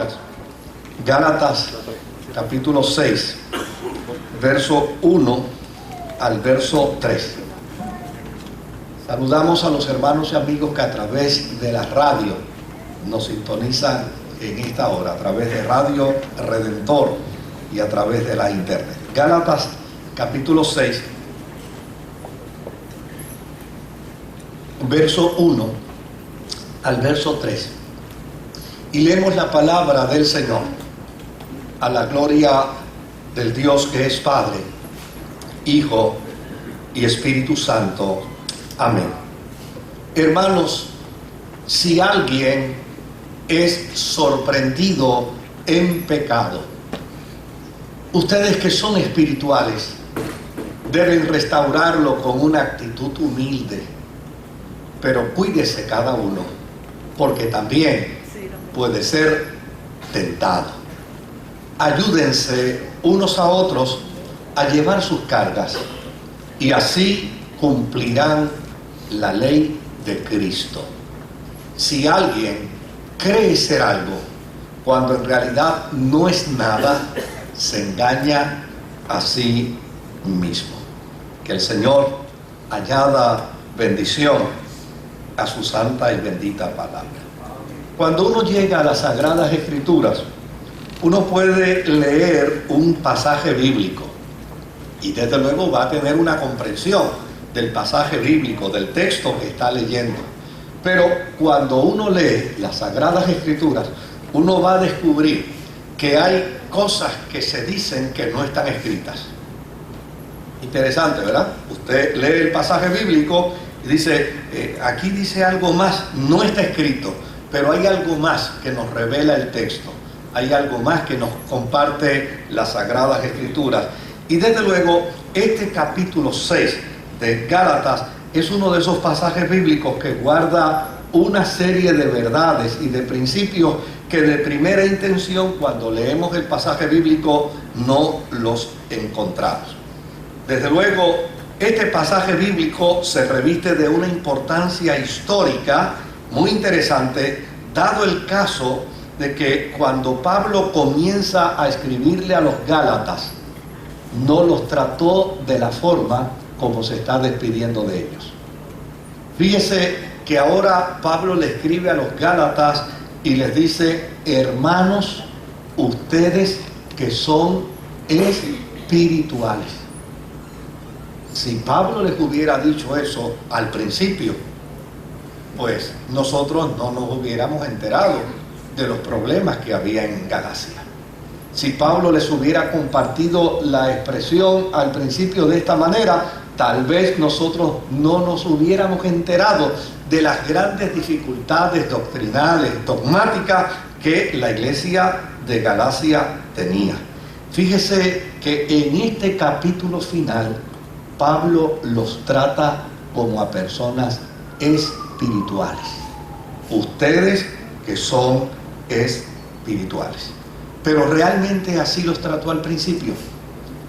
Escrituras. Gálatas capítulo 6, verso 1 al verso 3. Saludamos a los hermanos y amigos que a través de la radio nos sintonizan en esta hora, a través de Radio Redentor y a través de la internet. Gálatas capítulo 6, verso 1 al verso 3. Y leemos la palabra del Señor a la gloria del Dios que es Padre, Hijo y Espíritu Santo. Amén. Hermanos, si alguien es sorprendido en pecado, ustedes que son espirituales deben restaurarlo con una actitud humilde, pero cuídese cada uno, porque también puede ser tentado. Ayúdense unos a otros a llevar sus cargas y así cumplirán la ley de Cristo. Si alguien cree ser algo cuando en realidad no es nada, se engaña a sí mismo. Que el Señor añada bendición a su santa y bendita palabra. Cuando uno llega a las Sagradas Escrituras, uno puede leer un pasaje bíblico y desde luego va a tener una comprensión del pasaje bíblico, del texto que está leyendo. Pero cuando uno lee las Sagradas Escrituras, uno va a descubrir que hay cosas que se dicen que no están escritas. Interesante, ¿verdad? Usted lee el pasaje bíblico y dice, aquí dice algo más, no está escrito, pero hay algo más que nos revela el texto. Hay algo más que nos comparte las Sagradas Escrituras. Y desde luego, este capítulo 6 de Gálatas es uno de esos pasajes bíblicos que guarda una serie de verdades y de principios que de primera intención, cuando leemos el pasaje bíblico, no los encontramos. Desde luego, este pasaje bíblico se reviste de una importancia histórica muy interesante, dado el caso de que cuando Pablo comienza a escribirle a los Gálatas, no los trató de la forma como se está despidiendo de ellos. Fíjese que ahora Pablo le escribe a los Gálatas y les dice, hermanos, ustedes que son espirituales. Si Pablo les hubiera dicho eso al principio, pues nosotros no nos hubiéramos enterado de los problemas que había en Galacia. Si Pablo les hubiera compartido la expresión al principio de esta manera, tal vez nosotros no nos hubiéramos enterado de las grandes dificultades doctrinales, dogmáticas que la iglesia de Galacia tenía. Fíjese que en este capítulo final, Pablo los trata como a personas espirituales. Ustedes que son espirituales. Pero realmente así los trató al principio.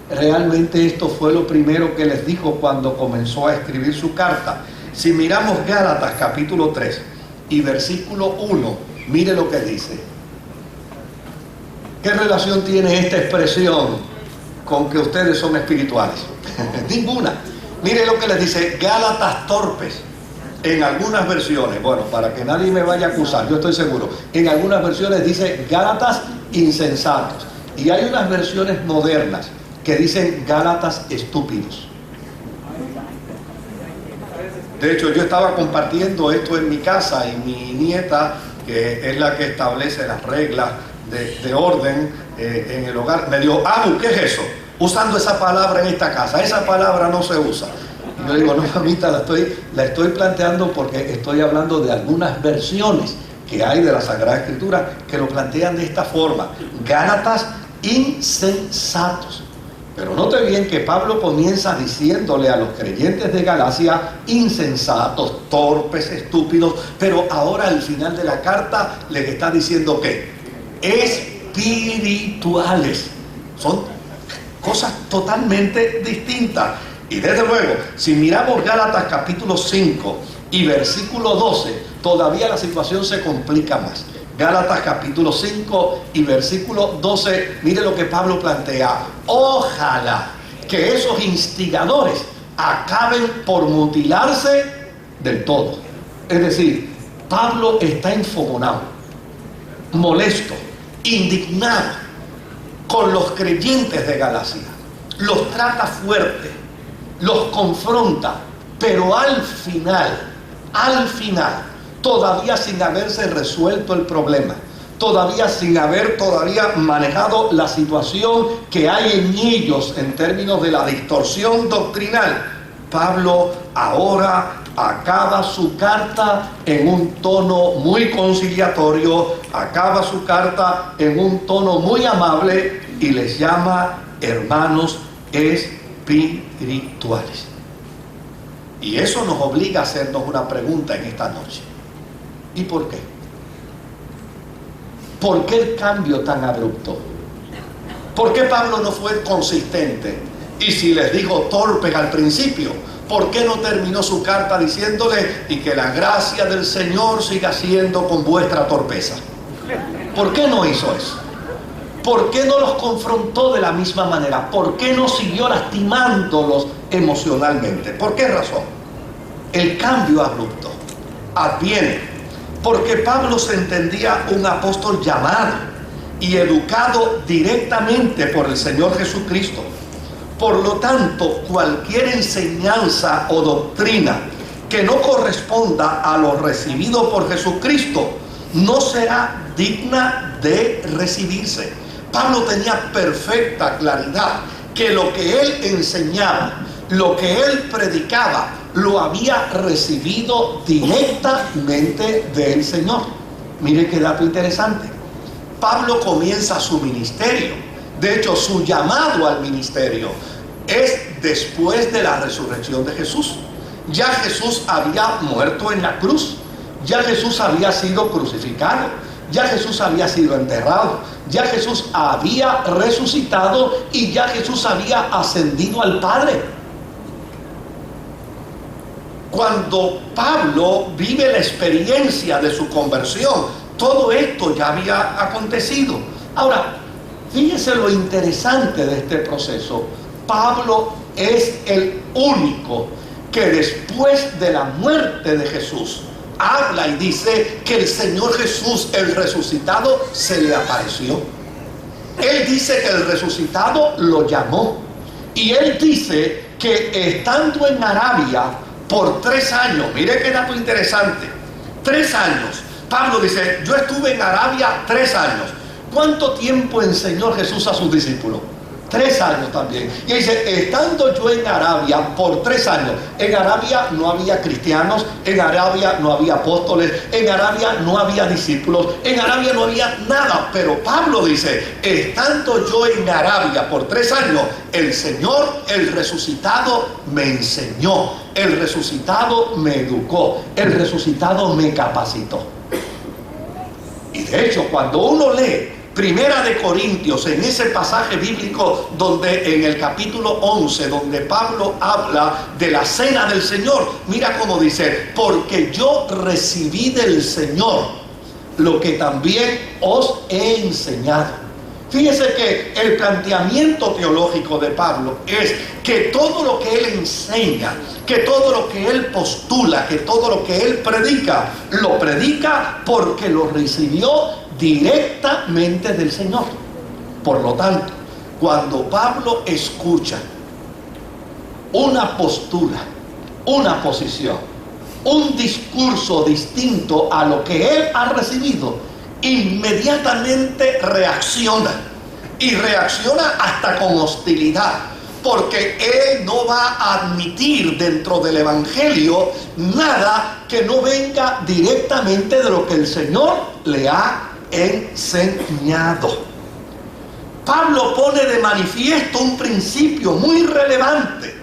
Realmente esto fue lo primero que les dijo cuando comenzó a escribir su carta. Si miramos Gálatas capítulo 3 y versículo 1, mire lo que dice. ¿Qué relación tiene esta expresión con que ustedes son espirituales? Ninguna. Mire lo que les dice, Gálatas torpes. En algunas versiones, bueno, para que nadie me vaya a acusar, yo estoy seguro, en algunas versiones dice Gálatas insensatos. Y hay unas versiones modernas que dicen Gálatas estúpidos. De hecho, yo estaba compartiendo esto en mi casa y mi nieta, que es la que establece las reglas de orden en el hogar, me dijo, ¿qué es eso? Usando esa palabra en esta casa, esa palabra no se usa. Y yo digo, no, mamita, la estoy planteando porque estoy hablando de algunas versiones que hay de la Sagrada Escritura que lo plantean de esta forma, Gálatas insensatos. Pero note bien que Pablo comienza diciéndole a los creyentes de Galacia insensatos, torpes, estúpidos, pero ahora al final de la carta les está diciendo que espirituales. Son cosas totalmente distintas. Y desde luego, si miramos Gálatas capítulo 5 y versículo 12, todavía la situación se complica más. Gálatas capítulo 5 y versículo 12, mire lo que Pablo plantea. Ojalá que esos instigadores acaben por mutilarse del todo. Es decir, Pablo está enfogonado, molesto, indignado con los creyentes de Galacia. Los trata fuerte, los confronta, pero al final, todavía sin haberse resuelto el problema, todavía sin haber manejado la situación que hay en ellos en términos de la distorsión doctrinal, Pablo ahora acaba su carta en un tono muy conciliatorio, acaba su carta en un tono muy amable y les llama hermanos espirituales. Y eso nos obliga a hacernos una pregunta en esta noche. ¿Y por qué? ¿Por qué el cambio tan abrupto? ¿Por qué Pablo no fue consistente? Y si les dijo torpes al principio, ¿por qué no terminó su carta diciéndole y que la gracia del Señor siga siendo con vuestra torpeza? ¿Por qué no hizo eso? ¿Por qué no los confrontó de la misma manera? ¿Por qué no siguió lastimándolos emocionalmente? ¿Por qué razón? El cambio abrupto adviene porque Pablo se entendía un apóstol llamado y educado directamente por el Señor Jesucristo. Por lo tanto, cualquier enseñanza o doctrina que no corresponda a lo recibido por Jesucristo no será digna de recibirse. Pablo tenía perfecta claridad que lo que él enseñaba, lo que él predicaba, lo había recibido directamente del Señor. Mire qué dato interesante. Pablo comienza su ministerio. De hecho, su llamado al ministerio es después de la resurrección de Jesús. Ya Jesús había muerto en la cruz. Ya Jesús había sido crucificado. Ya Jesús había sido enterrado. Ya Jesús había resucitado y ya Jesús había ascendido al Padre. Cuando Pablo vive la experiencia de su conversión, todo esto ya había acontecido. Ahora, fíjese lo interesante de este proceso. Pablo es el único que después de la muerte de Jesús habla y dice que el Señor Jesús, el resucitado, se le apareció. Él dice que el resucitado lo llamó. Y él dice que estando en Arabia por 3 años, mire qué dato interesante, 3 años. Pablo dice, yo estuve en Arabia 3 años. ¿Cuánto tiempo enseñó Jesús a sus discípulos? 3 años también. Y dice, estando yo en Arabia por 3 años, en Arabia no había cristianos, en Arabia no había apóstoles, en Arabia no había discípulos, en Arabia no había nada. Pero Pablo dice, estando yo en Arabia por 3 años, el Señor, el resucitado, me enseñó, el resucitado me educó, el resucitado me capacitó. Y de hecho, cuando uno lee Primera de Corintios, en ese pasaje bíblico donde en el capítulo 11, donde Pablo habla de la cena del Señor, mira cómo dice, porque yo recibí del Señor lo que también os he enseñado. Fíjese que el planteamiento teológico de Pablo es que todo lo que él enseña, que todo lo que él postula, que todo lo que él predica, lo predica porque lo recibió directamente del Señor. Por lo tanto, cuando Pablo escucha una postura, una posición, un discurso distinto a lo que él ha recibido, inmediatamente reacciona, y reacciona hasta con hostilidad, porque él no va a admitir dentro del evangelio nada que no venga directamente de lo que el Señor le ha enseñado. Pablo pone de manifiesto un principio muy relevante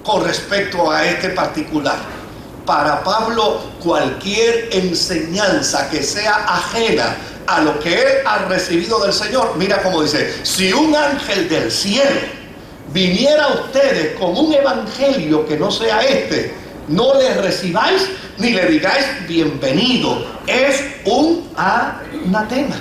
con respecto a este particular. Para Pablo, cualquier enseñanza que sea ajena a lo que él ha recibido del Señor, mira cómo dice, si un ángel del cielo viniera a ustedes con un evangelio que no sea este, no le recibáis ni le digáis bienvenido, es un anatema.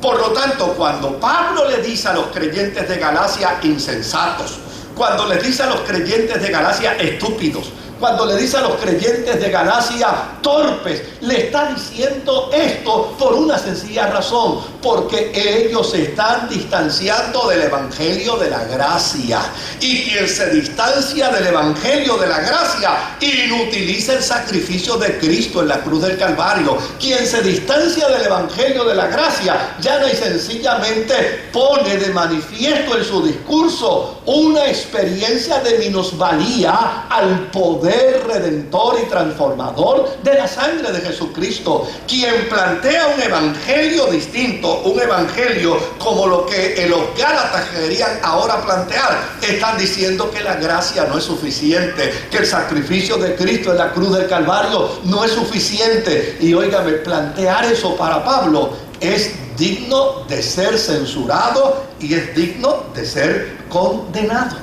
Por lo tanto, cuando Pablo le dice a los creyentes de Galacia insensatos, cuando les dice a los creyentes de Galacia estúpidos, cuando le dice a los creyentes de Galacia torpes, le está diciendo esto por una sencilla razón, porque ellos se están distanciando del evangelio de la gracia. Y quien se distancia del evangelio de la gracia inutiliza el sacrificio de Cristo en la cruz del Calvario. Quien se distancia del evangelio de la gracia llana y sencillamente pone de manifiesto en su discurso una experiencia de minusvalía al poder redentor y transformador de la sangre de Jesucristo. Quien plantea un evangelio distinto, un evangelio como lo que los Gálatas querían ahora plantear, están diciendo que la gracia no es suficiente, que el sacrificio de Cristo en la cruz del Calvario no es suficiente. Y óigame, plantear eso para Pablo es digno de ser censurado y es digno de ser condenado.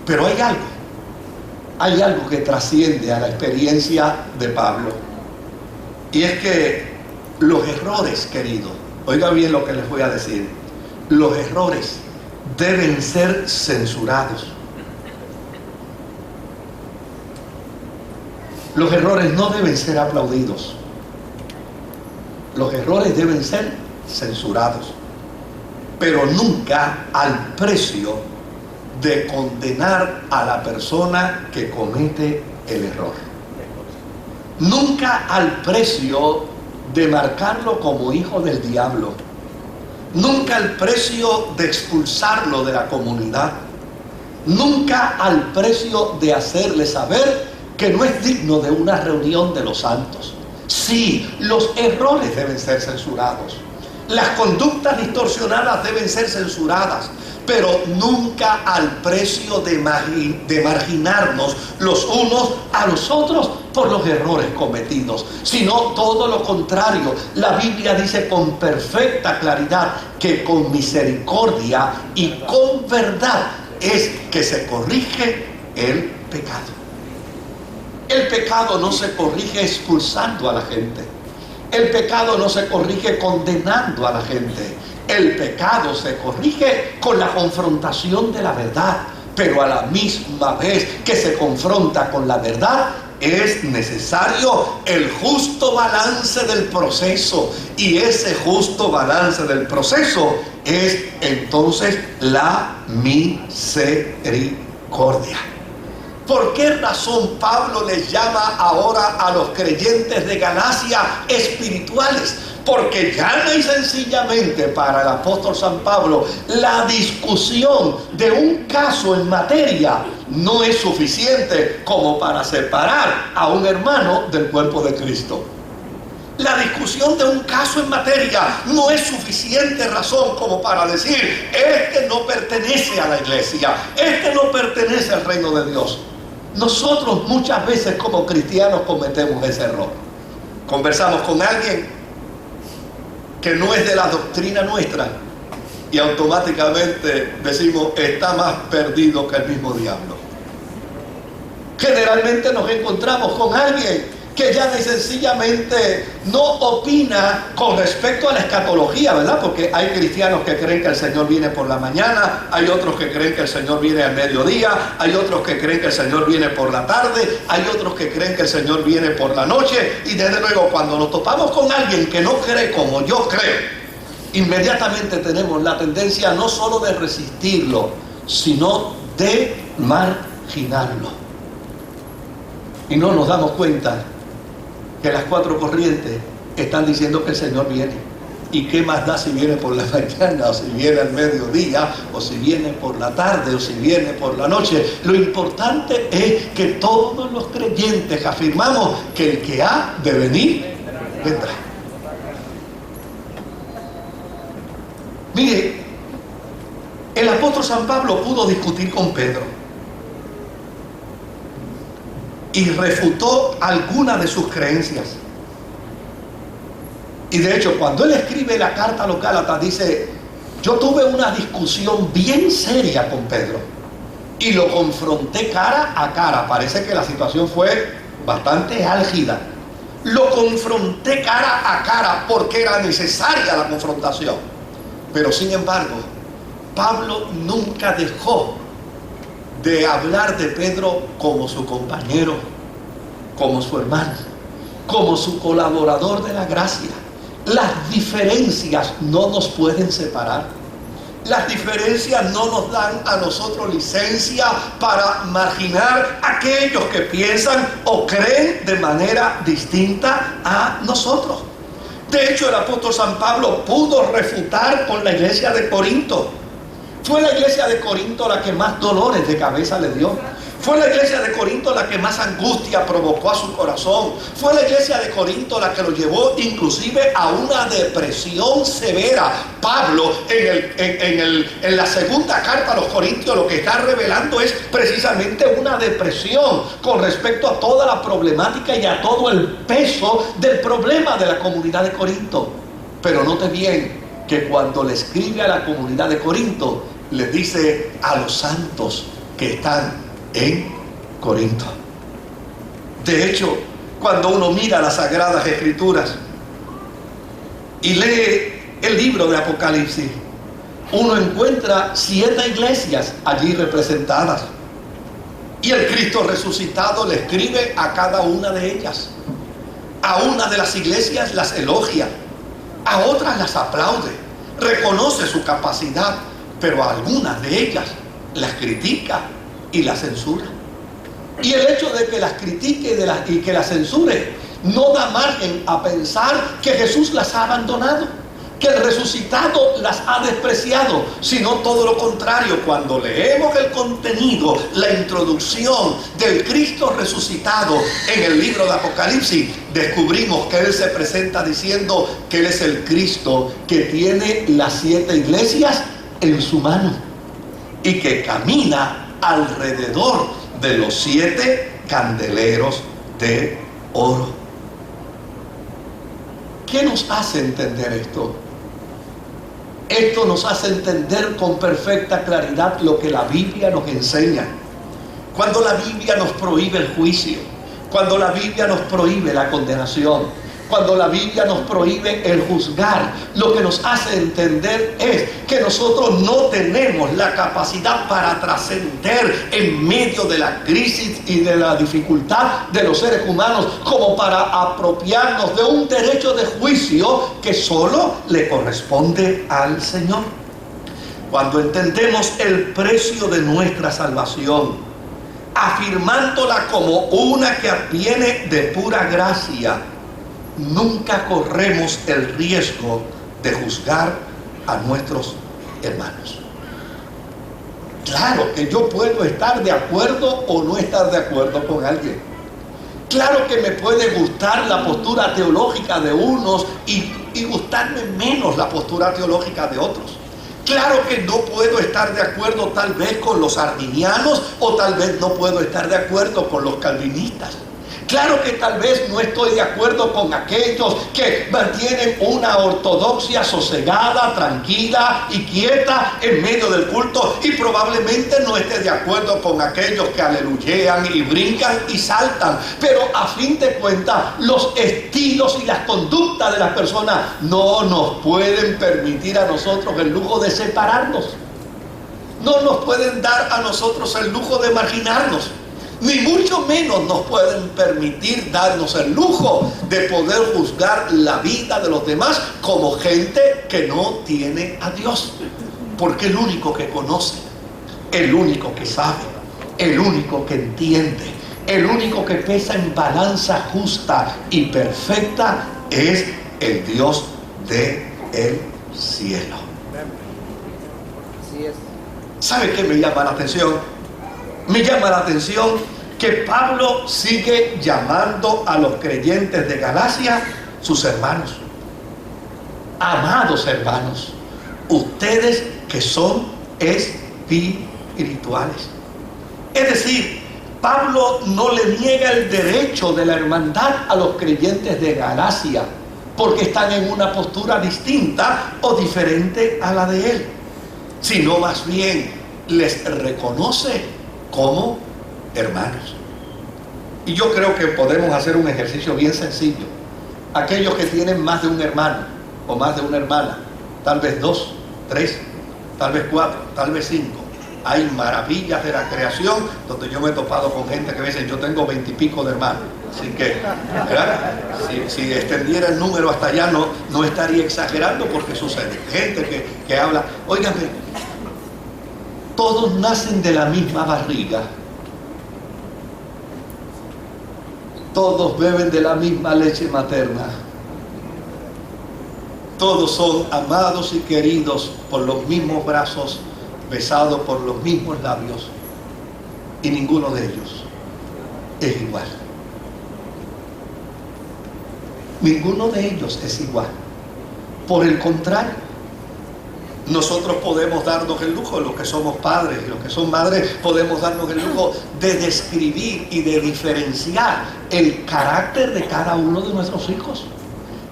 Pero hay algo que trasciende a la experiencia de Pablo. Y es que los errores, queridos, oiga bien lo que les voy a decir, los errores deben ser censurados. Los errores no deben ser aplaudidos. Los errores deben ser censurados, pero nunca al precio de condenar a la persona que comete el error. Nunca al precio de marcarlo como hijo del diablo. Nunca al precio de expulsarlo de la comunidad. Nunca al precio de hacerle saber que no es digno de una reunión de los santos. Sí, los errores deben ser censurados. Las conductas distorsionadas deben ser censuradas, pero nunca al precio de marginarnos los unos a los otros por los errores cometidos, sino todo lo contrario. La Biblia dice con perfecta claridad que con misericordia y con verdad es que se corrige el pecado. El pecado no se corrige expulsando a la gente. El pecado no se corrige condenando a la gente. El pecado se corrige con la confrontación de la verdad, pero a la misma vez que se confronta con la verdad, es necesario el justo balance del proceso. Y ese justo balance del proceso es entonces la misericordia. ¿Por qué razón Pablo les llama ahora a los creyentes de Galacia espirituales? Porque llana y sencillamente para el apóstol San Pablo la discusión de un caso en materia no es suficiente como para separar a un hermano del cuerpo de Cristo. La discusión de un caso en materia no es suficiente razón como para decir: este no pertenece a la iglesia, este no pertenece al reino de Dios. Nosotros muchas veces como cristianos cometemos ese error. Conversamos con alguien que no es de la doctrina nuestra y automáticamente decimos: está más perdido que el mismo diablo. Generalmente nos encontramos con alguien que ya sencillamente no opina con respecto a la escatología, ¿verdad? Porque hay cristianos que creen que el Señor viene por la mañana, hay otros que creen que el Señor viene al mediodía, hay otros que creen que el Señor viene por la tarde, hay otros que creen que el Señor viene por la noche. Y desde luego, cuando nos topamos con alguien que no cree como yo creo, inmediatamente tenemos la tendencia no solo de resistirlo, sino de marginarlo. Y no nos damos cuenta que las cuatro corrientes están diciendo que el Señor viene. ¿Y qué más da si viene por la mañana, o si viene al mediodía, o si viene por la tarde, o si viene por la noche? Lo importante es que todos los creyentes afirmamos que el que ha de venir, vendrá. Mire, el apóstol San Pablo pudo discutir con Pedro y refutó algunas de sus creencias. Y de hecho, cuando él escribe la carta a los Gálatas, dice: yo tuve una discusión bien seria con Pedro y lo confronté cara a cara. Parece que la situación fue bastante álgida, Lo confronté cara a cara porque era necesaria la confrontación. Pero sin embargo, Pablo nunca dejó de hablar de Pedro como su compañero, como su hermano, como su colaborador de la gracia. Las diferencias no nos pueden separar. Las diferencias no nos dan a nosotros licencia para marginar a aquellos que piensan o creen de manera distinta a nosotros. De hecho, el apóstol San Pablo pudo refutar con la iglesia de Corinto. Fue la iglesia de Corinto la que más dolores de cabeza le dio. Fue la iglesia de Corinto la que más angustia provocó a su corazón. Fue la iglesia de Corinto la que lo llevó inclusive a una depresión severa. Pablo en la segunda carta a los Corintios lo que está revelando es precisamente una depresión con respecto a toda la problemática y a todo el peso del problema de la comunidad de Corinto. Pero note bien que cuando le escribe a la comunidad de Corinto, le dice a los santos que están en Corinto. De hecho, cuando uno mira las Sagradas Escrituras y lee el libro de Apocalipsis, uno encuentra 7 iglesias allí representadas. Y el Cristo resucitado le escribe a cada una de ellas. A una de las iglesias las elogia, a otras las aplaude, reconoce su capacidad, pero a algunas de ellas las critica y las censura. Y el hecho de que las critique y que las censure no da margen a pensar que Jesús las ha abandonado, que el resucitado las ha despreciado, sino todo lo contrario. Cuando leemos el contenido, la introducción del Cristo resucitado en el libro de Apocalipsis, descubrimos que Él se presenta diciendo que Él es el Cristo que tiene las 7 iglesias en su mano y que camina alrededor de los 7 candeleros de oro. ¿Qué nos hace entender esto? Esto nos hace entender con perfecta claridad lo que la Biblia nos enseña. Cuando la Biblia nos prohíbe el juicio, cuando la Biblia nos prohíbe la condenación, cuando la Biblia nos prohíbe el juzgar, lo que nos hace entender es que nosotros no tenemos la capacidad para trascender en medio de la crisis y de la dificultad de los seres humanos, como para apropiarnos de un derecho de juicio que solo le corresponde al Señor. Cuando entendemos el precio de nuestra salvación, afirmándola como una que viene de pura gracia, nunca corremos el riesgo de juzgar a nuestros hermanos. Claro que yo puedo estar de acuerdo o no estar de acuerdo con alguien. Claro que me puede gustar la postura teológica de unos y gustarme menos la postura teológica de otros. Claro que no puedo estar de acuerdo tal vez con los arminianos o tal vez no puedo estar de acuerdo con los calvinistas. Claro que tal vez no estoy de acuerdo con aquellos que mantienen una ortodoxia sosegada, tranquila y quieta en medio del culto, y probablemente no esté de acuerdo con aquellos que aleluyean y brincan y saltan. Pero a fin de cuentas, los estilos y las conductas de las personas no nos pueden permitir a nosotros el lujo de separarnos. No nos pueden dar a nosotros el lujo de marginarnos. Ni mucho menos nos pueden permitir darnos el lujo de poder juzgar la vida de los demás como gente que no tiene a Dios. Porque el único que conoce, el único que sabe, el único que entiende, el único que pesa en balanza justa y perfecta es el Dios del cielo. Así es. ¿Sabe qué me llama la atención? Me llama la atención que Pablo sigue llamando a los creyentes de Galacia sus hermanos. Amados hermanos, ustedes que son espirituales. Es decir, Pablo no le niega el derecho de la hermandad a los creyentes de Galacia, porque están en una postura distinta o diferente a la de él, sino más bien les reconoce como hermanos. Y yo creo que podemos hacer un ejercicio bien sencillo. Aquellos que tienen más de un hermano o más de una hermana, tal vez 2, 3, tal vez 4, tal vez 5. Hay maravillas de la creación donde yo me he topado con gente que me dice, yo tengo 20 y pico de hermanos. Así que, ¿verdad? Si extendiera el número hasta allá no estaría exagerando, porque sucede. Gente que habla, óigame, todos nacen de la misma barriga. Todos beben de la misma leche materna. Todos son amados y queridos por los mismos brazos, besados por los mismos labios. Y ninguno de ellos es igual. Ninguno de ellos es igual. Por el contrario, nosotros podemos darnos el lujo, los que somos padres y los que son madres, podemos darnos el lujo de describir y de diferenciar el carácter de cada uno de nuestros hijos.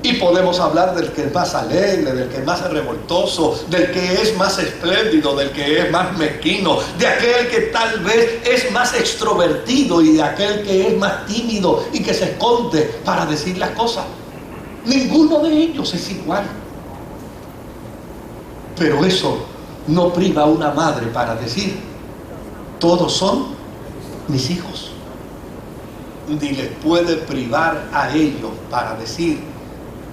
Y podemos hablar del que es más alegre, del que es más revoltoso, del que es más espléndido, del que es más mezquino, de aquel que tal vez es más extrovertido y de aquel que es más tímido y que se esconde para decir las cosas. Ninguno de ellos es igual. Pero eso no priva a una madre para decir, todos son mis hijos. Ni les puede privar a ellos para decir,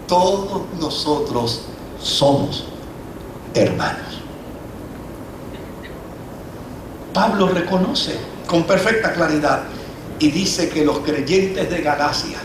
todos nosotros somos hermanos. Pablo reconoce con perfecta claridad y dice que los creyentes de Galacia,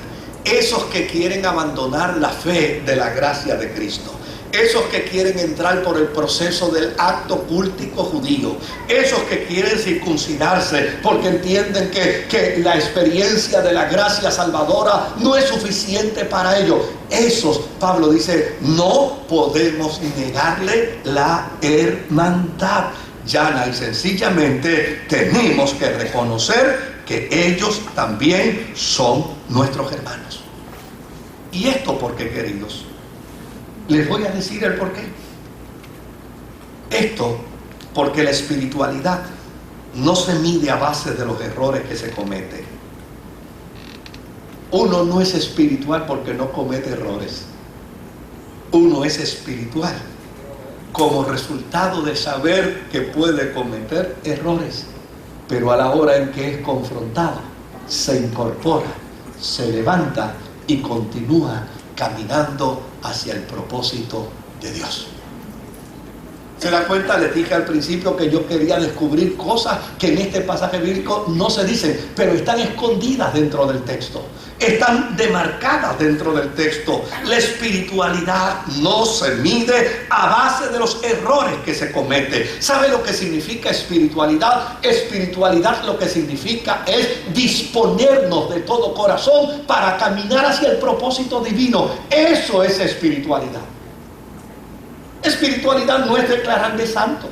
esos que quieren abandonar la fe de la gracia de Cristo, esos que quieren entrar por el proceso del acto cultico judío, esos que quieren circuncidarse porque entienden que la experiencia de la gracia salvadora no es suficiente para ellos, esos, Pablo dice, no podemos negarle la hermandad. Llana y sencillamente tenemos que reconocer que ellos también son nuestros hermanos. ¿Y esto por qué, queridos? Les voy a decir el por qué. Esto porque la espiritualidad no se mide a base de los errores que se cometen. Uno no es espiritual porque no comete errores. Uno es espiritual como resultado de saber que puede cometer errores, pero a la hora en que es confrontado, se incorpora, se levanta y continúa caminando hacia el propósito de Dios. ¿Se da cuenta? Les dije al principio que yo quería descubrir cosas que en este pasaje bíblico no se dicen, pero están escondidas dentro del texto, están demarcadas dentro del texto. La espiritualidad no se mide a base de los errores que se cometen. ¿Sabe lo que significa espiritualidad? Espiritualidad lo que significa es disponernos de todo corazón para caminar hacia el propósito divino. Eso es espiritualidad. Espiritualidad no es declararme santo.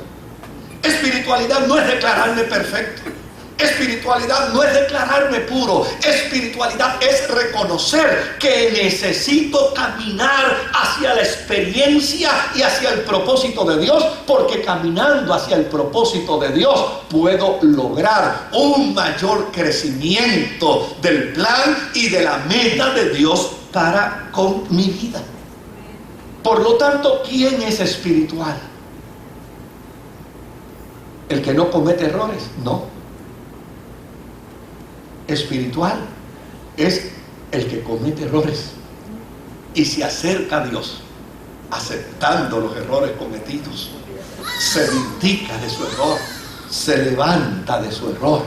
Espiritualidad no es declararme perfecto. Espiritualidad no es declararme puro. Espiritualidad es reconocer que necesito caminar hacia la experiencia y hacia el propósito de Dios, porque caminando hacia el propósito de Dios puedo lograr un mayor crecimiento del plan y de la meta de Dios para con mi vida. Por lo tanto, ¿quién es espiritual? ¿El que no comete errores? No. Espiritual es el que comete errores y se acerca a Dios aceptando los errores cometidos, se vindica de su error, se levanta de su error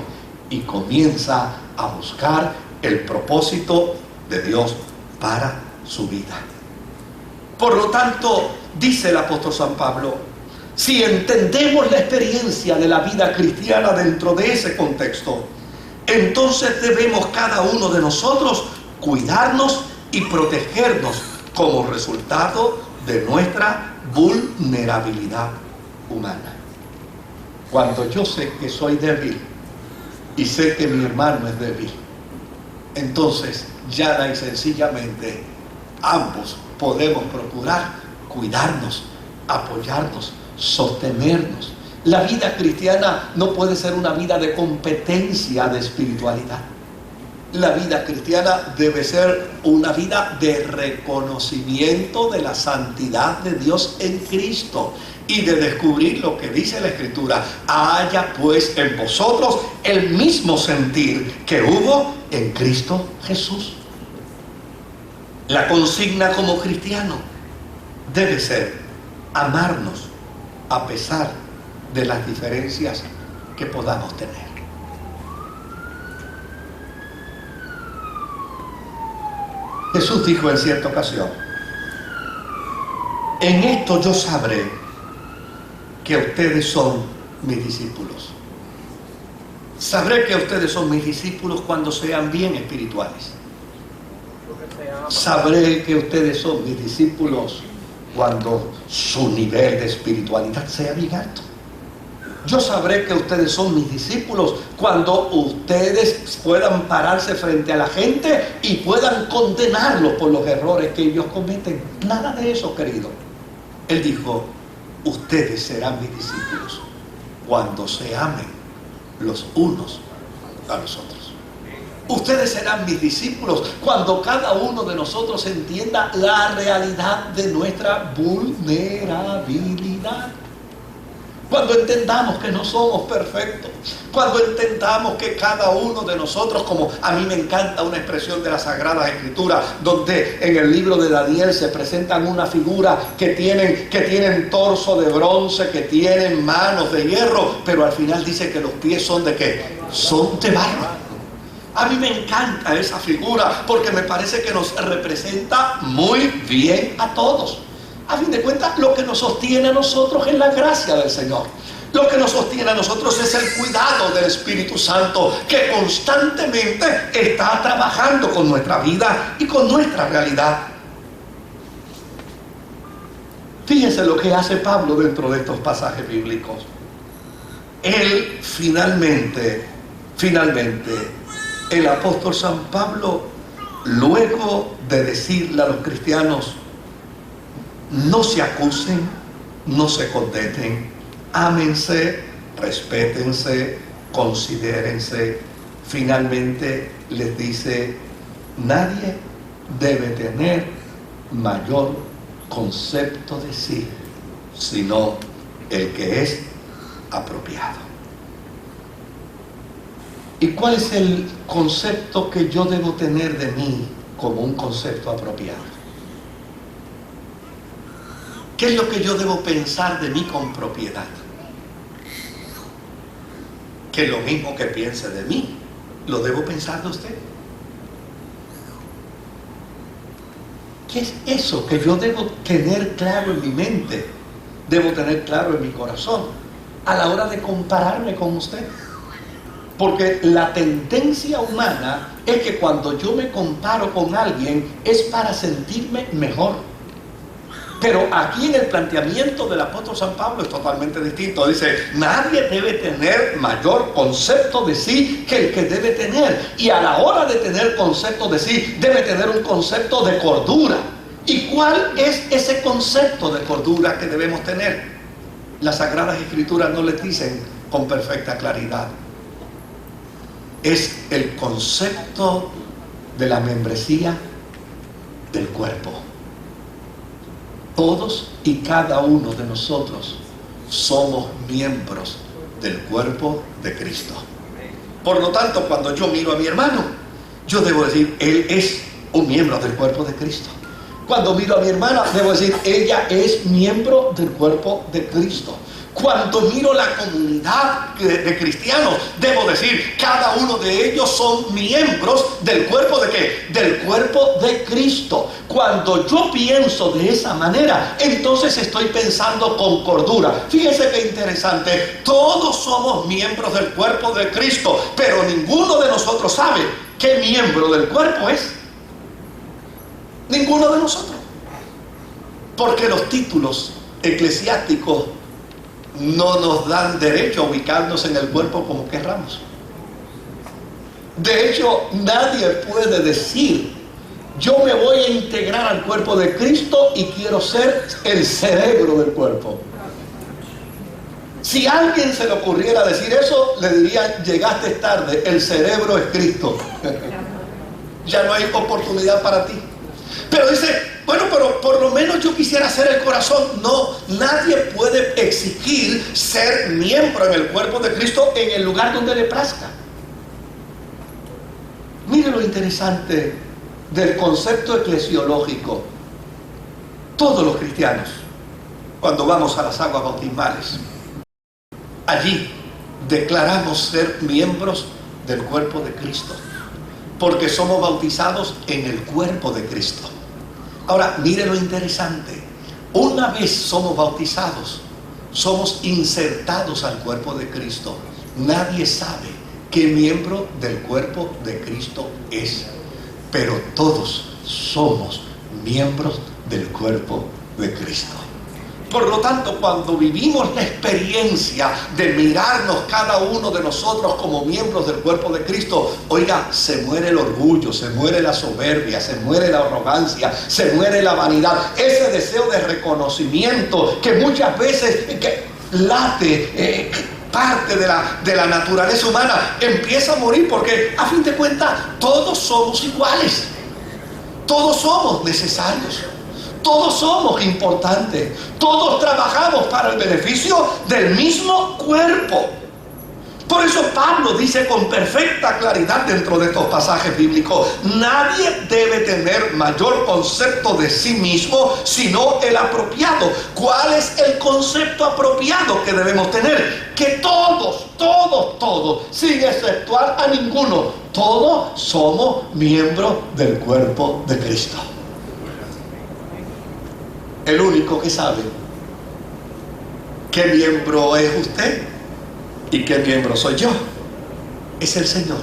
y comienza a buscar el propósito de Dios para su vida. Por lo tanto, dice el apóstol San Pablo, si entendemos la experiencia de la vida cristiana dentro de ese contexto, entonces debemos cada uno de nosotros cuidarnos y protegernos como resultado de nuestra vulnerabilidad humana. Cuando yo sé que soy débil y sé que mi hermano es débil, entonces llana y sencillamente ambos podemos procurar cuidarnos, apoyarnos, sostenernos. La vida cristiana no puede ser una vida de competencia de espiritualidad. La vida cristiana debe ser una vida de reconocimiento de la santidad de Dios en Cristo y de descubrir lo que dice la Escritura. Haya pues en vosotros el mismo sentir que hubo en Cristo Jesús. La consigna como cristiano debe ser amarnos a pesar de las diferencias que podamos tener. Jesús dijo en cierta ocasión: en esto yo sabré que ustedes son mis discípulos. Sabré que ustedes son mis discípulos cuando sean bien espirituales. Sabré que ustedes son mis discípulos cuando su nivel de espiritualidad sea bien alto. Yo sabré que ustedes son mis discípulos cuando ustedes puedan pararse frente a la gente y puedan condenarlos por los errores que ellos cometen. Nada de eso, querido. Él dijo: ustedes serán mis discípulos cuando se amen los unos a los otros. Ustedes serán mis discípulos cuando cada uno de nosotros entienda la realidad de nuestra vulnerabilidad. Cuando entendamos que no somos perfectos, cuando entendamos que cada uno de nosotros, como a mí me encanta una expresión de las Sagradas Escrituras, donde en el libro de Daniel se presentan una figura que tienen torso de bronce, que tienen manos de hierro, pero al final dice que los pies son ¿de qué? Son de barro. A mí me encanta esa figura porque me parece que nos representa muy bien a todos. A fin de cuentas, lo que nos sostiene a nosotros es la gracia del Señor. Lo que nos sostiene a nosotros es el cuidado del Espíritu Santo, que constantemente está trabajando con nuestra vida y con nuestra realidad. Fíjense lo que hace Pablo dentro de estos pasajes bíblicos. Él finalmente, el apóstol San Pablo, luego de decirle a los cristianos: no se acusen, no se condenen, ámense, respétense, considérense. Finalmente les dice: nadie debe tener mayor concepto de sí, sino el que es apropiado. ¿Y cuál es el concepto que yo debo tener de mí como un concepto apropiado? ¿Qué es lo que yo debo pensar de mí con propiedad? Que lo mismo que piense de mí, lo debo pensar de usted. ¿Qué es eso que yo debo tener claro en mi mente? Debo tener claro en mi corazón a la hora de compararme con usted. Porque la tendencia humana es que cuando yo me comparo con alguien es para sentirme mejor. Pero aquí en el planteamiento del apóstol San Pablo es totalmente distinto. Dice: nadie debe tener mayor concepto de sí que el que debe tener. Y a la hora de tener concepto de sí, debe tener un concepto de cordura. ¿Y cuál es ese concepto de cordura que debemos tener? Las Sagradas Escrituras no les dicen con perfecta claridad. Es el concepto de la membresía del cuerpo. Todos y cada uno de nosotros somos miembros del cuerpo de Cristo. Por lo tanto, cuando yo miro a mi hermano, yo debo decir: él es un miembro del cuerpo de Cristo. Cuando miro a mi hermana, debo decir: ella es miembro del cuerpo de Cristo. Cuando miro la comunidad de cristianos, debo decir: cada uno de ellos son miembros del cuerpo ¿de qué? Del cuerpo de Cristo. Cuando yo pienso de esa manera, entonces estoy pensando con cordura. Fíjense qué interesante. Todos somos miembros del cuerpo de Cristo, pero ninguno de nosotros sabe qué miembro del cuerpo es. Ninguno de nosotros. Porque los títulos eclesiásticos no nos dan derecho a ubicarnos en el cuerpo como querramos. De hecho, nadie puede decir: yo me voy a integrar al cuerpo de Cristo y quiero ser el cerebro del cuerpo. Si a alguien se le ocurriera decir eso, le dirían: llegaste tarde, el cerebro es Cristo. Ya no hay oportunidad para ti. Pero dice, bueno, pero por lo menos yo quisiera hacer el corazón. No, nadie puede exigir ser miembro en el cuerpo de Cristo en el lugar donde le plazca. Mire lo interesante del concepto eclesiológico. Todos los cristianos, cuando vamos a las aguas bautismales, allí declaramos ser miembros del cuerpo de Cristo, porque somos bautizados en el cuerpo de Cristo. Ahora, mire lo interesante. Una vez somos bautizados, somos insertados al cuerpo de Cristo. Nadie sabe qué miembro del cuerpo de Cristo es, pero todos somos miembros del cuerpo de Cristo. Por lo tanto, cuando vivimos la experiencia de mirarnos cada uno de nosotros como miembros del cuerpo de Cristo, oiga, se muere el orgullo, se muere la soberbia, se muere la arrogancia, se muere la vanidad. Ese deseo de reconocimiento que muchas veces late, parte de la naturaleza humana, empieza a morir, porque a fin de cuentas todos somos iguales, todos somos necesarios, todos somos importantes, todos trabajamos para el beneficio del mismo cuerpo. Por eso Pablo dice con perfecta claridad dentro de estos pasajes bíblicos: nadie debe tener mayor concepto de sí mismo sino el apropiado. ¿Cuál es el concepto apropiado que debemos tener? Que todos, sin exceptuar a ninguno, todos somos miembros del cuerpo de Cristo. El único que sabe qué miembro es usted y qué miembro soy yo es el Señor,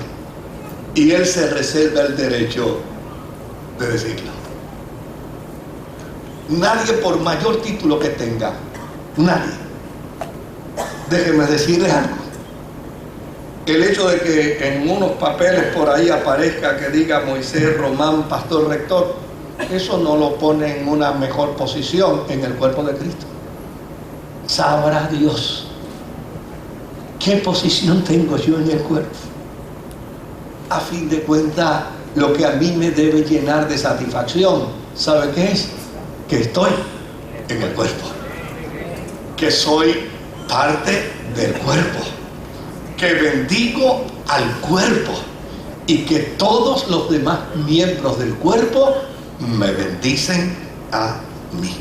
y Él se reserva el derecho de decirlo. Nadie, por mayor título que tenga, nadie. Déjenme decirles algo: el hecho de que en unos papeles por ahí aparezca que diga Moisés Román, pastor rector, eso no lo pone en una mejor posición en el cuerpo de Cristo. Sabrá Dios qué posición tengo yo en el cuerpo. A fin de cuentas, lo que a mí me debe llenar de satisfacción, ¿sabe qué es? Que estoy en el cuerpo, que soy parte del cuerpo, que bendigo al cuerpo, y que todos los demás miembros del cuerpo me bendicen a mí.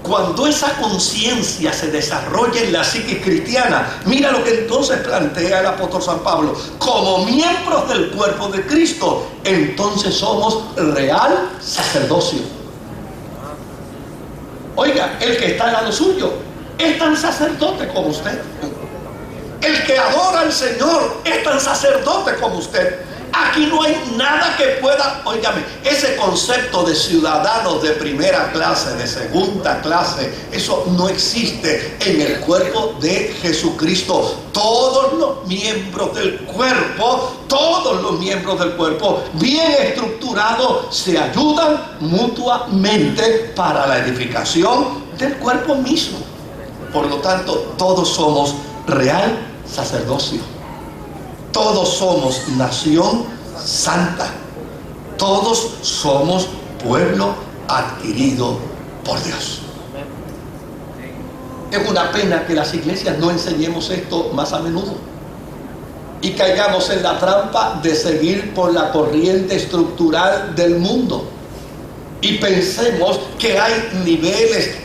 Cuando esa conciencia se desarrolla en la psique cristiana, mira lo que entonces plantea el apóstol San Pablo: como miembros del cuerpo de Cristo, entonces somos real sacerdocio. Oiga, el que está al lado suyo es tan sacerdote como usted. El que adora al Señor es tan sacerdote como usted. Aquí no hay nada que pueda, óigame, ese concepto de ciudadanos de primera clase, de segunda clase, eso no existe en el cuerpo de Jesucristo. Todos los miembros del cuerpo, bien estructurados, se ayudan mutuamente para la edificación del cuerpo mismo. Por lo tanto, todos somos real sacerdocio. Todos somos nación santa. Todos somos pueblo adquirido por Dios. Es una pena que las iglesias no enseñemos esto más a menudo y caigamos en la trampa de seguir por la corriente estructural del mundo y pensemos que hay niveles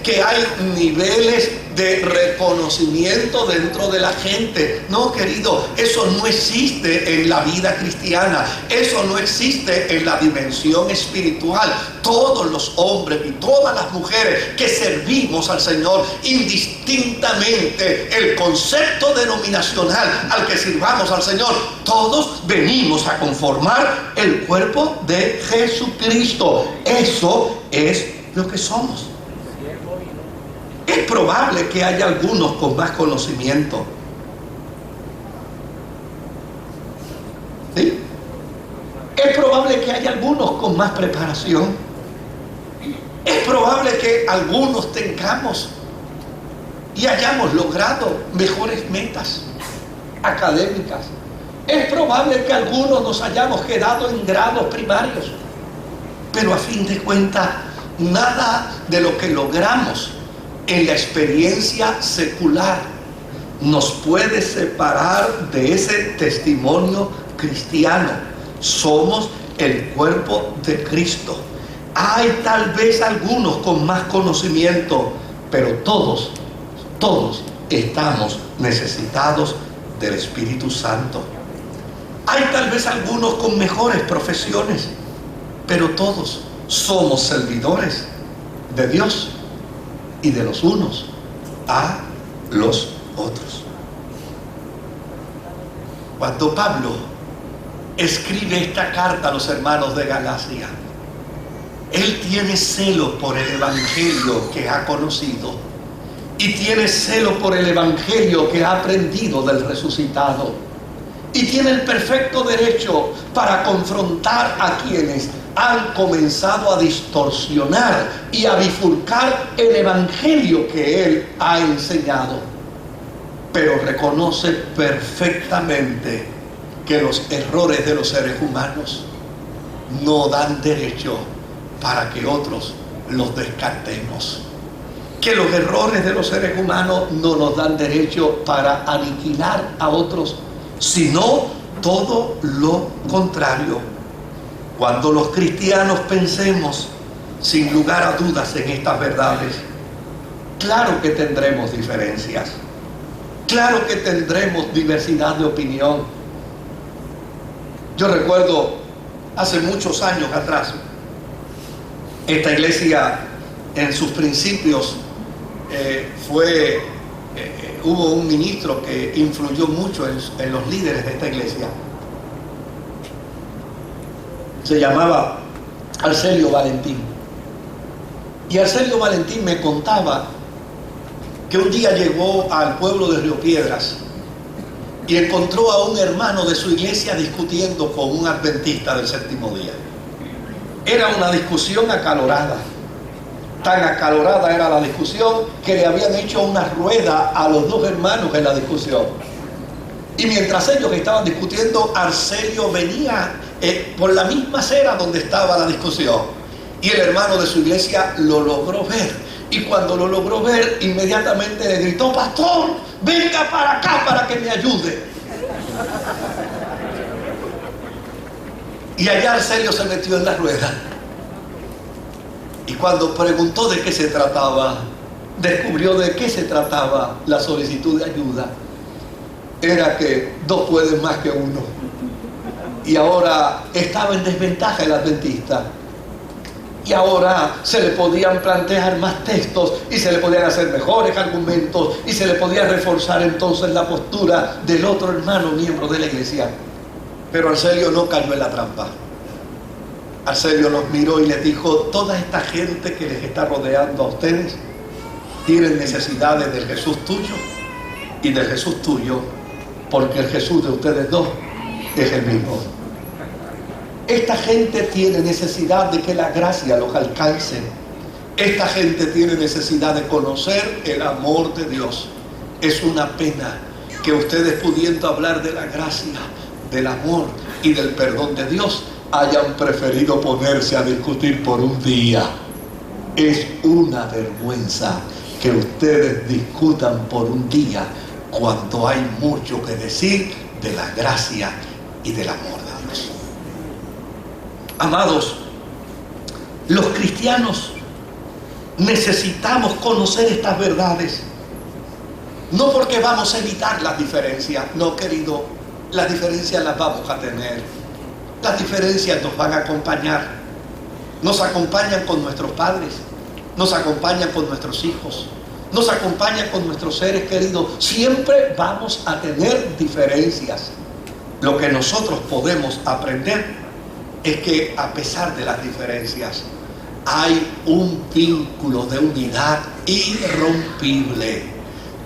de reconocimiento dentro de la gente. No, querido, eso no existe en la vida cristiana, eso no existe en la dimensión espiritual. Todos los hombres y todas las mujeres que servimos al Señor, indistintamente el concepto denominacional al que sirvamos al Señor, todos venimos a conformar el cuerpo de Jesucristo. Eso es lo que somos. Es probable que haya algunos con más conocimiento, ¿sí? Es probable que haya algunos con más preparación. Es probable que algunos tengamos y hayamos logrado mejores metas académicas, Es probable que algunos nos hayamos quedado en grados primarios, pero a fin de cuentas, nada de lo que logramos en la experiencia secular nos puede separar de ese testimonio cristiano. Somos el cuerpo de Cristo. Hay tal vez algunos con más conocimiento, pero todos estamos necesitados del Espíritu Santo. Hay tal vez algunos con mejores profesiones, pero todos somos servidores de Dios y de los unos a los otros. Cuando Pablo escribe esta carta a los hermanos de Galacia, él tiene celo por el evangelio que ha conocido y tiene celo por el evangelio que ha aprendido del resucitado, y tiene el perfecto derecho para confrontar a quienes han comenzado a distorsionar y a bifurcar el evangelio que él ha enseñado. Pero reconoce perfectamente que los errores de los seres humanos no dan derecho para que otros los descartemos. Que los errores de los seres humanos no nos dan derecho para aniquilar a otros, sino todo lo contrario. Cuando los cristianos pensemos sin lugar a dudas en estas verdades, claro que tendremos diferencias, claro que tendremos diversidad de opinión. Yo recuerdo hace muchos años atrás, esta iglesia en sus principios hubo un ministro que influyó mucho en los líderes de esta iglesia. Se llamaba Arcelio Valentín. Y Arcelio Valentín me contaba que un día llegó al pueblo de Río Piedras y encontró a un hermano de su iglesia discutiendo con un adventista del séptimo día. Era una discusión acalorada. Tan acalorada era la discusión que le habían hecho una rueda a los dos hermanos en la discusión. Y mientras ellos estaban discutiendo, Arcelio venía por la misma acera donde estaba la discusión. Y el hermano de su iglesia lo logró ver. Y cuando lo logró ver, inmediatamente le gritó: pastor, venga para acá para que me ayude. Y allá Arcelio se metió en la rueda. Y cuando preguntó de qué se trataba, descubrió de qué se trataba la solicitud de ayuda. Era que dos pueden más que uno. Y ahora estaba en desventaja el adventista. Y ahora se le podían plantear más textos y se le podían hacer mejores argumentos y se le podía reforzar entonces la postura del otro hermano miembro de la iglesia. Pero Arcelio no cayó en la trampa. Arcelio los miró y les dijo: toda esta gente que les está rodeando a ustedes tienen necesidades del Jesús tuyo y del Jesús tuyo, porque el Jesús de ustedes dos es el mismo. Esta gente tiene necesidad de que la gracia los alcance. Esta gente tiene necesidad de conocer el amor de Dios. Es una pena que ustedes, pudiendo hablar de la gracia, del amor y del perdón de Dios, hayan preferido ponerse a discutir por un día. Es una vergüenza que ustedes discutan por un día cuando hay mucho que decir de la gracia y del amor de Dios. Amados, los cristianos necesitamos conocer estas verdades, no porque vamos a evitar las diferencias. No, querido, las diferencias las vamos a tener. Las diferencias nos van a acompañar. Nos acompañan con nuestros padres, nos acompañan con nuestros hijos, nos acompañan con nuestros seres queridos. Siempre vamos a tener diferencias. Lo que nosotros podemos aprender es que a pesar de las diferencias hay un vínculo de unidad irrompible.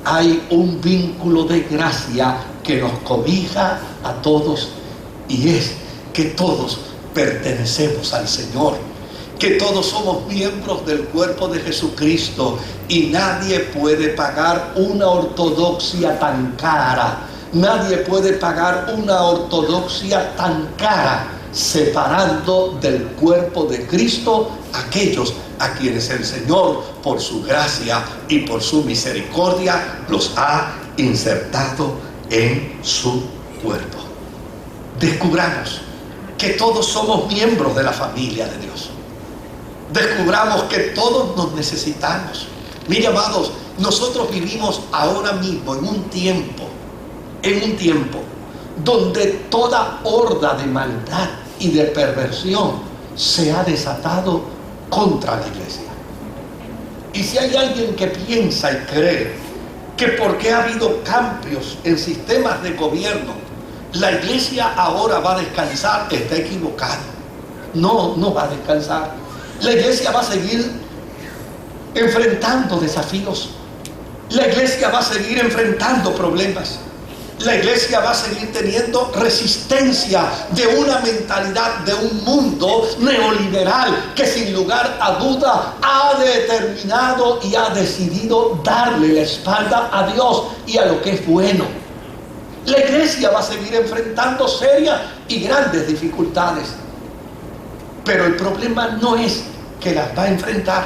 Hay un vínculo de gracia que nos cobija a todos, y es que todos pertenecemos al Señor, que todos somos miembros del cuerpo de Jesucristo, y nadie puede pagar una ortodoxia tan cara Nadie puede pagar una ortodoxia tan cara, separando del cuerpo de Cristo aquellos a quienes el Señor, por su gracia y por su misericordia, los ha insertado en su cuerpo. Descubramos que todos somos miembros de la familia de Dios. Descubramos que todos nos necesitamos. Mis amados, nosotros vivimos ahora mismo en un tiempo donde toda horda de maldad y de perversión se ha desatado contra la iglesia. Y si hay alguien que piensa y cree que porque ha habido cambios en sistemas de gobierno, la iglesia ahora va a descansar, está equivocado. No va a descansar. La iglesia va a seguir enfrentando desafíos. La iglesia va a seguir enfrentando problemas. La iglesia va a seguir teniendo resistencia de una mentalidad de un mundo neoliberal que sin lugar a duda ha determinado y ha decidido darle la espalda a Dios y a lo que es bueno. La iglesia va a seguir enfrentando serias y grandes dificultades. Pero el problema no es que las va a enfrentar.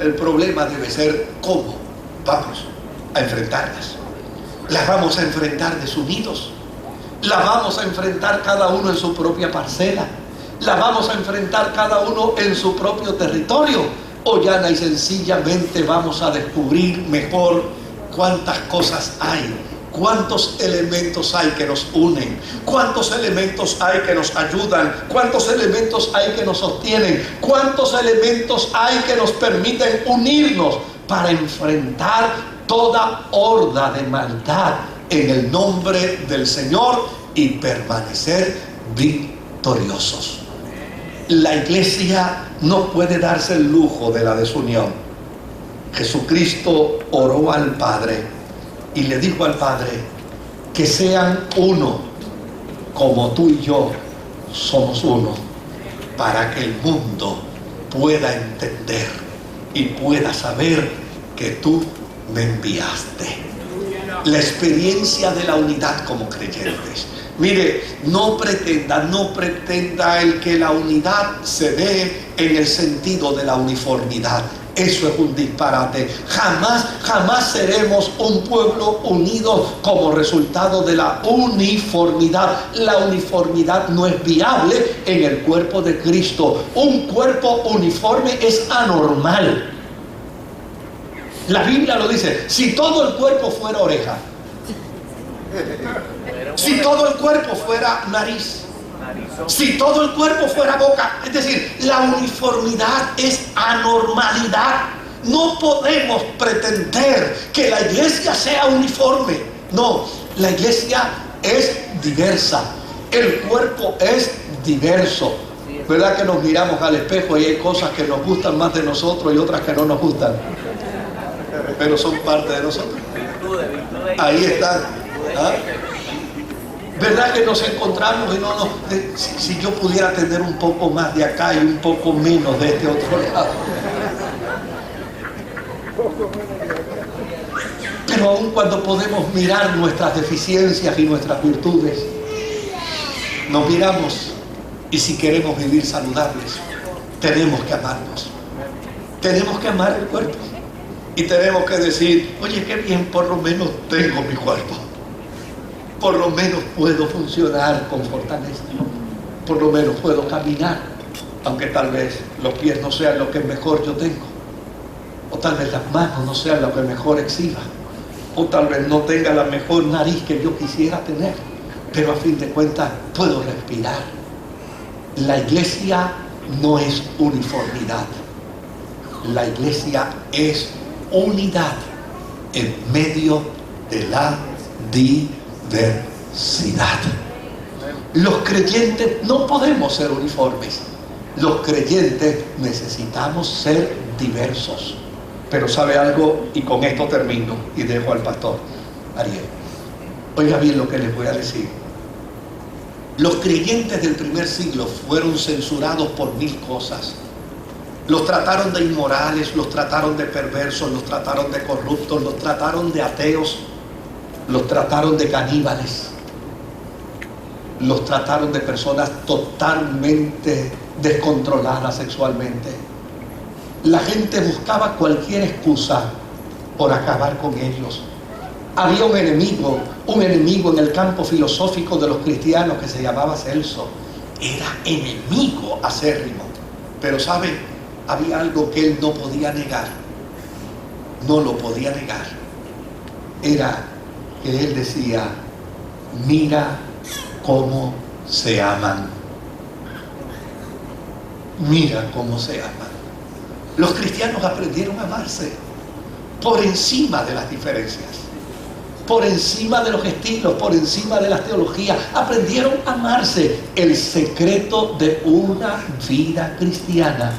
El problema debe ser cómo vamos a enfrentarlas. Las vamos a enfrentar desunidos. Las vamos a enfrentar cada uno en su propia parcela. Las vamos a enfrentar cada uno en su propio territorio. O llana y sencillamente vamos a descubrir mejor cuántas cosas hay. ¿Cuántos elementos hay que nos unen? ¿Cuántos elementos hay que nos ayudan? ¿Cuántos elementos hay que nos sostienen? ¿Cuántos elementos hay que nos permiten unirnos para enfrentar toda horda de maldad en el nombre del Señor y permanecer victoriosos? La iglesia no puede darse el lujo de la desunión. Jesucristo oró al Padre y le dijo al Padre que sean uno, como tú y yo somos uno, para que el mundo pueda entender y pueda saber que tú me enviaste. La experiencia de la unidad como creyentes. Mire, no pretenda el que la unidad se dé en el sentido de la uniformidad. Eso es un disparate. Jamás seremos un pueblo unido como resultado de la uniformidad. La uniformidad no es viable en el cuerpo de Cristo. Un cuerpo uniforme es anormal. La Biblia lo dice: si todo el cuerpo fuera oreja, si todo el cuerpo fuera nariz, si todo el cuerpo fuera boca, es decir, la uniformidad es anormalidad. No podemos pretender que la iglesia sea uniforme. No, la iglesia es diversa. El cuerpo es diverso. ¿Verdad que nos miramos al espejo y hay cosas que nos gustan más de nosotros y otras que no nos gustan? Pero son parte de nosotros. Ahí están. ¿Ah? ¿Verdad que nos encontramos y si yo pudiera tener un poco más de acá y un poco menos de este otro lado? Pero aun cuando podemos mirar nuestras deficiencias y nuestras virtudes, nos miramos y si queremos vivir saludables, tenemos que amarnos. Tenemos que amar el cuerpo. Y tenemos que decir: oye, qué bien, por lo menos tengo mi cuerpo. Por lo menos puedo funcionar con fortaleza. Por lo menos puedo caminar. Aunque tal vez los pies no sean lo que mejor yo tengo. O tal vez las manos no sean lo que mejor exhiba. O tal vez no tenga la mejor nariz que yo quisiera tener. Pero a fin de cuentas puedo respirar. La iglesia no es uniformidad. La iglesia es unidad en medio de la diversidad. Los creyentes no podemos ser uniformes. Los creyentes necesitamos ser diversos. Pero ¿sabe algo? Y con esto termino y dejo al pastor Ariel. Oiga bien lo que les voy a decir. Los creyentes del primer siglo fueron censurados por 1000 cosas. Los trataron de inmorales, los trataron de perversos, los trataron de corruptos, los trataron de ateos. los trataron de caníbales, los trataron de personas totalmente descontroladas sexualmente. La gente buscaba cualquier excusa por acabar con ellos. Había un enemigo en el campo filosófico de los cristianos que se llamaba Celso. Era enemigo acérrimo. Pero ¿sabe? Había algo que él no podía negar. No lo podía negar. Era que él decía: mira cómo se aman. Mira cómo se aman. Los cristianos aprendieron a amarse por encima de las diferencias, por encima de los estilos, por encima de las teologías. Aprendieron a amarse. El secreto de una vida cristiana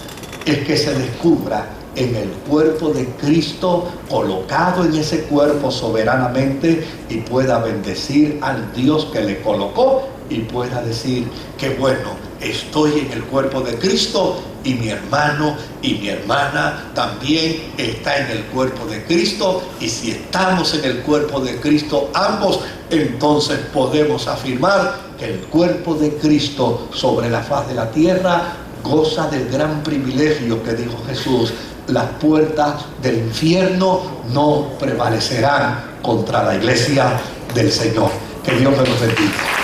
es que se descubra en el cuerpo de Cristo, colocado en ese cuerpo soberanamente, y pueda bendecir al Dios que le colocó y pueda decir que bueno, estoy en el cuerpo de Cristo y mi hermano y mi hermana también está en el cuerpo de Cristo, y si estamos en el cuerpo de Cristo ambos, entonces podemos afirmar que el cuerpo de Cristo sobre la faz de la tierra goza del gran privilegio que dijo Jesús: las puertas del infierno no prevalecerán contra la iglesia del Señor. Que Dios me los bendiga.